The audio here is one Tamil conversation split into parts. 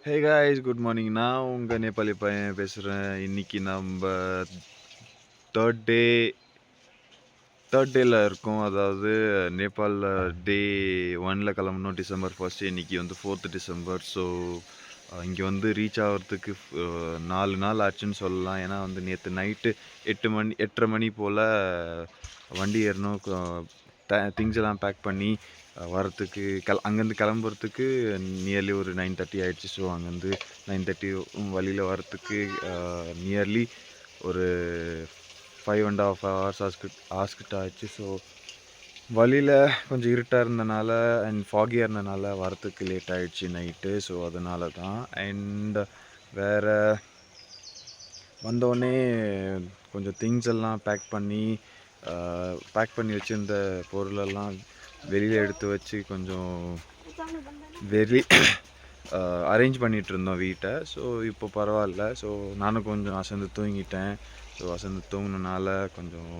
Hey guys, good morning. நான் உங்கள் நேபாளி பையன் பேசுகிறேன். இன்னைக்கு நம்ம தேர்ட் டே தேர்ட் டேல இருக்கோம். அதாவது நேபாளில் டே 1ல் கிளம்பணும் டிசம்பர் 1. இன்றைக்கி வந்து 4th டிசம்பர். ஸோ இங்கே வந்து ரீச் ஆகிறதுக்கு 4 நாள் ஆச்சுன்னு சொல்லலாம். ஏன்னா வந்து நேற்று நைட்டு 8:30 மணி போல் வண்டி ஏறணும். திங்ஸ் எல்லாம் பேக் பண்ணி வரத்துக்கு அங்கேருந்து கிளம்புறதுக்கு நியர்லி ஒரு 9:30 ஆகிடுச்சு. ஸோ அங்கேருந்து 9:30 வழியில் வரத்துக்கு நியர்லி ஒரு 5.5 ஹவர்ஸ் கிட்ட ஆயிடுச்சு. ஸோ வழியில் கொஞ்சம் இருட்டாக இருந்தனால அண்ட் ஃபாகியாக இருந்தனால வரத்துக்கு லேட் ஆகிடுச்சு நைட்டு. ஸோ அதனால தான். அண்ட் வேறு வந்தோடனே கொஞ்சம் திங்ஸ் எல்லாம் பேக் பண்ணி வச்சுருந்த பொருளெல்லாம் வெளியில் எடுத்து வச்சு கொஞ்சம் அரேஞ்ச் பண்ணிகிட்டு இருந்தோம் வீட்டை. ஸோ இப்போ பரவாயில்ல. ஸோ நானும் கொஞ்சம் அசந்து தூங்கிட்டேன். ஸோ அசந்து தூங்கினால கொஞ்சம்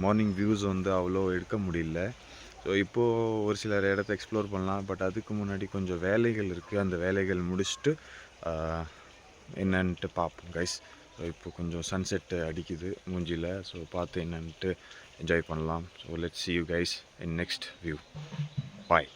மார்னிங் வியூஸ் வந்து அவ்வளோ எடுக்க முடியல. ஸோ இப்போது ஒரு சிலர் இடத்த எக்ஸ்ப்ளோர் பண்ணலாம். பட் அதுக்கு முன்னாடி கொஞ்சம் வேலைகள் இருக்குது. அந்த வேலைகள் முடிச்சுட்டு என்னன்ட்டு பார்ப்போம் கைஸ். ஸோ இப்போ கொஞ்சம் சன்செட் அடிக்குது மூஞ்சியில். ஸோ பார்த்து என்னன்ட்டு என்ஜாய் பண்ணலாம். So let's see you guys in next view. Bye.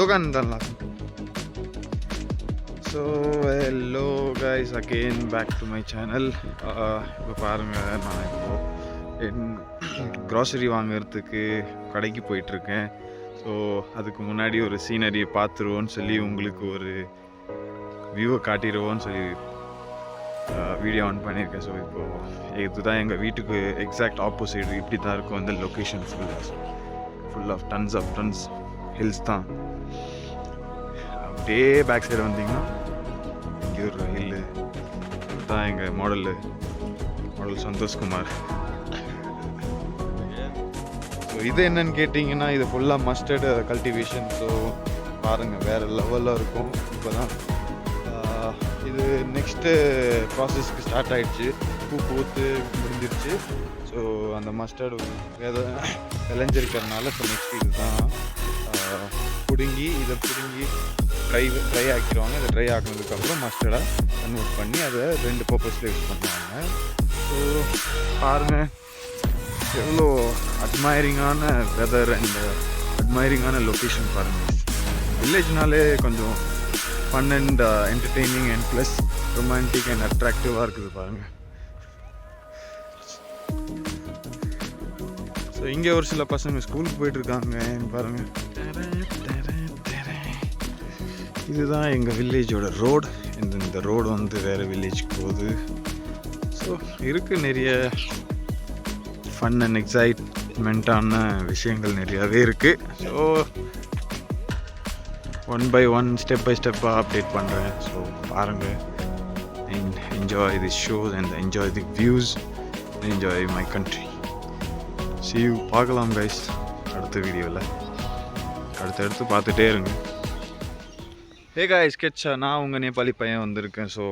दुकानदार. So hello guys, again back to my channel. இப்போ பாருங்கள், நான் இப்போது க்ராசரி வாங்கிறதுக்கு கடைக்கு போயிட்டுருக்கேன். ஸோ அதுக்கு முன்னாடி ஒரு சீனரியை பார்த்துருவோன்னு சொல்லி உங்களுக்கு ஒரு வியூவை காட்டிடுவோன்னு சொல்லி வீடியோ ஆன் பண்ணியிருக்கேன். ஸோ இப்போது இதுதான் எங்கள் வீட்டுக்கு எக்ஸாக்ட் ஆப்போசிட். இப்படி தான் இருக்கும் அந்த location. Full of tons hills தான். அப்படியே பேக் சைடு வந்தீங்கன்னா இங்கே ஒரு ஹில்லு தான் எங்கள் மாடல் சந்தோஷ்குமார். ஸோ இது என்னன்னு கேட்டிங்கன்னா, இது ஃபுல்லாக மஸ்டர்டு கல்டிவேஷன். ஸோ பாருங்கள், வேறு லெவலில் இருக்கும். இப்போ தான் இது நெக்ஸ்ட்டு ப்ராசஸ்க்கு ஸ்டார்ட் ஆகிடுச்சு. பூத்து முடிஞ்சிருச்சு. ஸோ அந்த மஸ்டர்டு விளைஞ்சிருக்கிறதுனால இப்போ நெக்ஸ்ட் இது தான் இதை பிடுங்கி ட்ரை ஆக்கிடுவாங்க. இதை ட்ரை ஆக்கினதுக்கப்புறம் மஸ்டர்டாக கன்வெர்ட் பண்ணி அதை 2 பர்பஸில் யூஸ் பண்ணுவாங்க. ஸோ பாருங்கள், எவ்வளோ அட்மைரிங்கான வெதர் அண்ட் அட்மைரிங்கான லொக்கேஷன் பாருங்கள். வில்லேஜ்னாலே கொஞ்சம் fun and entertaining and plus romantic and அட்ராக்டிவாக இருக்குது பாருங்கள். ஸோ இங்கே ஒரு சில பசங்க ஸ்கூலுக்கு போயிட்டுருக்காங்க பாருங்கள். இதுதான் எங்கள் வில்லேஜோட ரோடு. இந்த ரோடு வந்து வேறு வில்லேஜுக்கு போகுது. ஸோ இருக்குது நிறைய ஃபன் அண்ட் எக்ஸைட்மெண்ட்டான விஷயங்கள் நிறையாவே இருக்குது. ஸோ 1 by 1 ஸ்டெப் பை ஸ்டெப்பாக அப்டேட் பண்ணுறேன். ஸோ பாருங்கள், enjoy the shows and enjoy the views, enjoy my country. see you. பார்க்கலாம் கைஸ் அடுத்த வீடியோவில். அடுத்தடுத்து பார்த்துட்டே இருங்க. ஹே காய்ஸ், ஸ்கெட்சா நான் உங்கள் நேபாளி பையன் வந்திருக்கேன். ஸோ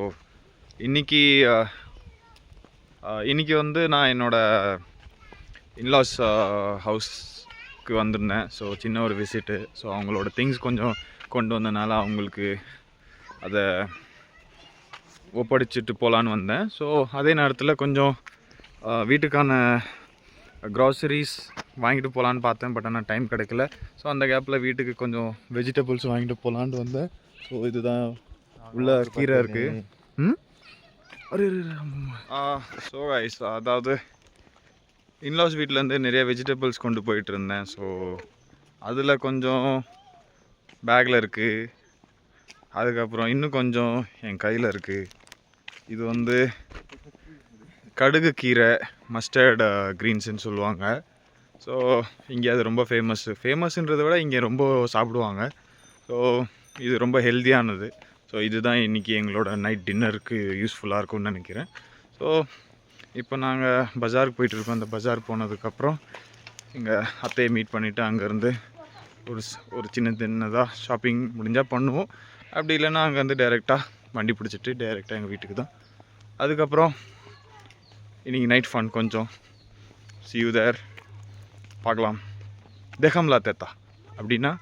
இன்றைக்கி வந்து நான் என்னோடய இன்லாஸ் ஹவுஸ்க்கு வந்திருந்தேன். ஸோ சின்ன ஒரு விசிட்டு. ஸோ அவங்களோட திங்ஸ் கொஞ்சம் கொண்டு வந்தனால அவங்களுக்கு அதை ஒப்படைச்சிட்டு போகலான்னு வந்தேன். ஸோ அதே நேரத்தில் கொஞ்சம் வீட்டுக்கான க்ராசரிஸ் வாங்கிட்டு போகலான்னு பார்த்தேன். பட் ஆனால் டைம் கிடைக்கல. ஸோ அந்த கேப்பில் வீட்டுக்கு கொஞ்சம் வெஜிடபிள்ஸ் வாங்கிட்டு போகலான்ட்டு வந்தேன். ஸோ இதுதான் உள்ள கீரை இருக்குது. ஸோ கைஸ், அதாவது இன்லாஸ் வீட்டிலேருந்து நிறைய வெஜிடபிள்ஸ் கொண்டு போயிட்டு இருந்தேன். ஸோ அதில் கொஞ்சம் பேக்கில் இருக்குது. அதுக்கப்புறம் இன்னும் கொஞ்சம் என் கையில் இருக்குது. இது வந்து கடுகு கீரை, மஸ்டர்ட் க்ரீன்ஸுன்னு சொல்லுவாங்க. ஸோ இங்கே அது ரொம்ப ஃபேமஸ்ன்றதை விட இங்கே ரொம்ப சாப்பிடுவாங்க. ஸோ இது ரொம்ப ஹெல்த்தியானது. ஸோ இதுதான் இன்றைக்கி எங்களோட நைட் டின்னருக்கு யூஸ்ஃபுல்லாக இருக்கும்னு நினைக்கிறேன். ஸோ இப்போ நாங்கள் பஜாருக்கு போயிட்டுருக்கோம். அந்த பஜார் போனதுக்கப்புறம் எங்கள் அத்தையை மீட் பண்ணிவிட்டு அங்கேருந்து ஒரு சின்னதாக ஷாப்பிங் முடிஞ்சால் பண்ணுவோம். அப்படி இல்லைன்னா அங்கேருந்து டைரெக்டாக வண்டி பிடிச்சிட்டு டைரெக்டாக எங்கள் வீட்டுக்கு தான். அதுக்கப்புறம் இன்றைக்கி நைட் ஃபன் கொஞ்சம். see you there. பார்க்கலாம். தேகம்லா தேத்தா அப்படின்னா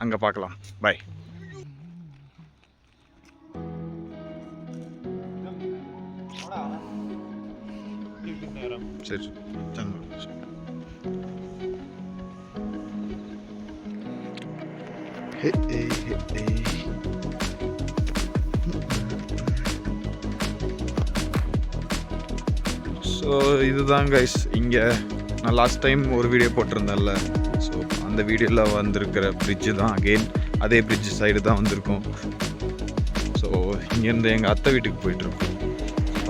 அங்கே பார்க்கலாம். பாய். சரி ஸோ இதுதான் கைஸ். இங்கே நான் லாஸ்ட் டைம் ஒரு வீடியோ போட்டிருந்தேன்ல. ஸோ அந்த வீடியோவில் வந்திருக்கிற பிரிட்ஜு தான் அகெயின் அதே பிரிட்ஜ் சைடு தான் வந்திருக்கோம். ஸோ இங்கேருந்து எங்கள் அத்தை வீட்டுக்கு போயிட்டுருக்கோம்.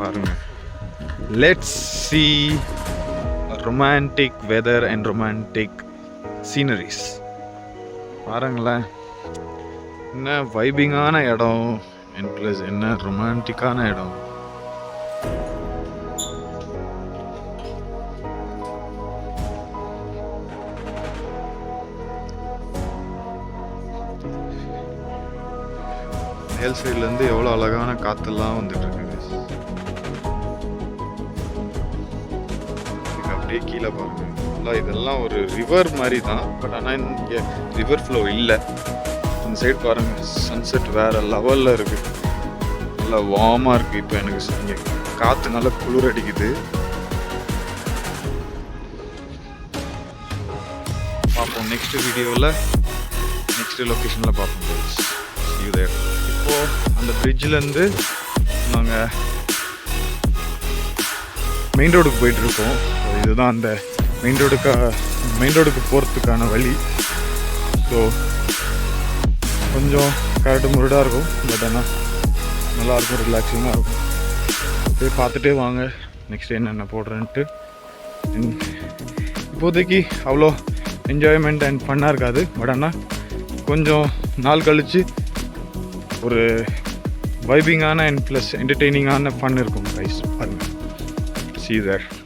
பாருங்கள். Let's see romantic weather and romantic sceneries. பாருங்களேன், என்ன வைபிங்கான இடம் அண்ட் ப்ளஸ் என்ன ரொமான்டிக்கான இடம். மேல் சைட்லேருந்து எவ்வளோ அழகான காற்றெல்லாம் வந்துட்டுருக்கு. இதுக்கு அப்படியே கீழே பாருங்க. இதெல்லாம் ஒரு ரிவர் மாதிரி தான். பட் ஆனால் இங்கே ரிவர் ஃப்ளோ இல்லை. அந்த சைடு பாருங்கள், சன்செட் வேறு லெவலில் இருக்குது. நல்லா வார்மாக இருக்குது. இப்போ எனக்கு இங்கே காற்று நல்லா குளிர் அடிக்குது. பார்ப்போம் நெக்ஸ்ட் வீடியோவில், நெக்ஸ்ட் லொக்கேஷனில் பார்ப்போம். இப்போது அந்த பிரிட்ஜிலேருந்து நாங்கள் மெயின் ரோடுக்கு போயிட்டுருக்கோம். இதுதான் அந்த மெயின் ரோடுக்கு போகிறதுக்கான வழி. ஸோ கொஞ்சம் கரெக்டு முருடாக இருக்கும். பட் ஆனால் நல்லாயிருக்கும், ரிலாக்ஸிங்காக இருக்கும். அப்படியே பார்த்துட்டே வாங்க நெக்ஸ்ட் என்னென்ன போடுறேன்ட்டு. இப்போதைக்கு அவ்வளோ என்ஜாய்மெண்ட் அண்ட் ஃபன்னாக இருக்காது. பட் ஆனால் கொஞ்சம் நாள் கழித்து ஒரு வைபிங்கான அண்ட் ப்ளஸ் என்டர்டெய்னிங்கான ஃபன் இருக்கும் கைஸ். பாருங்கள். see you there.